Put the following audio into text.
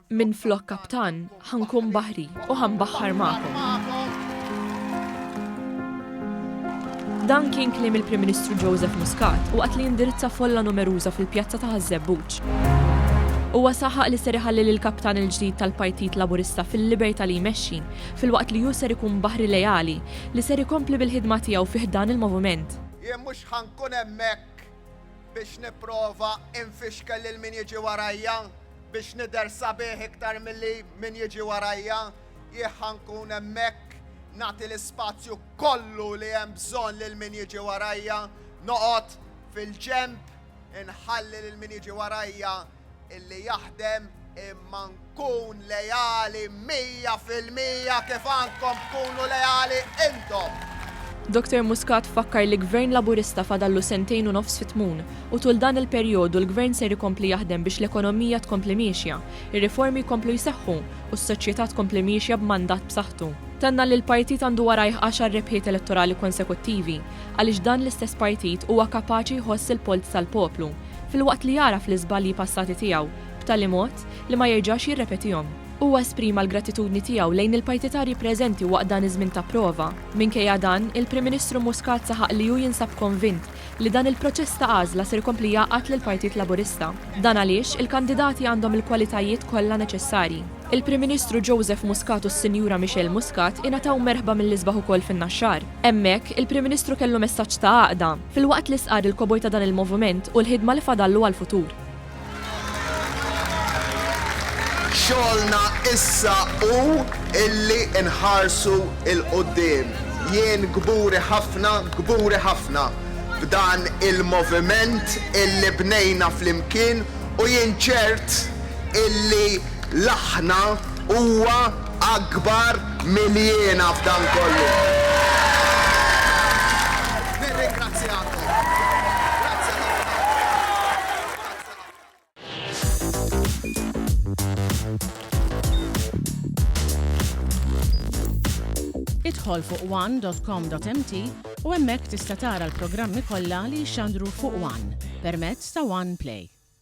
Min flok kaptan, ħankun baħri u ħanbaħħar magħkom. Dan kien kliem il-Prim Ministru Joseph Muscat waqt li indirizza folla numeruża fil-pjazza ta' Ħażebbuġ. Huwa saħaq li ser iħalli lill-kaptan il-ġdid tal-Partit Laburista fil-libertà li jmexxi fil-waqt li hu ser ikun baħri lejali li ser ikompli bil-ħidma tiegħu fih dan il-moviment. Jien mhux ħankun hemmhekk biex nipprova infixkel lil min jiġi warajja biex nidher sabiħ iktar milli min jiġi warajja. Jien ħankun hemmhekk nagħti l-ispazju kollu li hemm bżonn lil min jiġi warajja, noqgħod fil-ġenb inħalli lil min jiġi warajja illi jaħdem imma nkun lejali 100% kif għandkom tkunu lejali intom. Dr. Muscat fakkar li Gvern Laburista fadallu 2 u nofs fit-tmun u tul dan il-perjodu l-Gvern ser ikompli jaħdem biex l-ekonomija tkompli miexja, ir-riformi jkomplu jseħħu u s-soċjetà tkompli miexja b'mandat b'saħħtu. Tenna li l-partit għandu warajh 10 rebħiet elettorali konsekuttivi għaliex dan l-istess partit huwa kapaċi jħoss il-polt tal-poplu fil-waqt li jara fl-iżbalji passati tiegħu b'tali mod li ma jerġax jirrepetihom. Huwa esprima l-gratitudni tiegħu lejn il-partitarji preżenti waqt dan iż-żmien ta' prova. Minkejja dan, il-Prim Ministru Muscat saħaq li hu jinsab konvint li dan il-proċess ta' għażla ser ikompli jaqgħad lill-Partit Laburista. Dan għaliex il-kandidati għandhom il-kwalitajiet kollha neċessarji. Il-Prim Ministru Joseph Muscat u s-Sinjura Michelle Muscat ingħataw merħba mill-isbaħ ukoll fin-naxxar. Hemmhekk il-Prim Ministru kellu messaġġ ta' għaqda fil-waqt li sqar il-koboj ta' dan il-moviment u l-ħidma li fadallu għall-futur. Xogħolna issa hu illi nħarsu il-qudiem. Jien gburi ħafna b'dan il-moviment illi bnejna flimkien u jien ċert illi l-aħna huwa akbar miljena f'dan kollu. Nirringrazzjakom. Idħol fuq one.com.mt u hemmhekk tista' tara l-programmi kollha li jxandru fuq One permezz ta' One Play.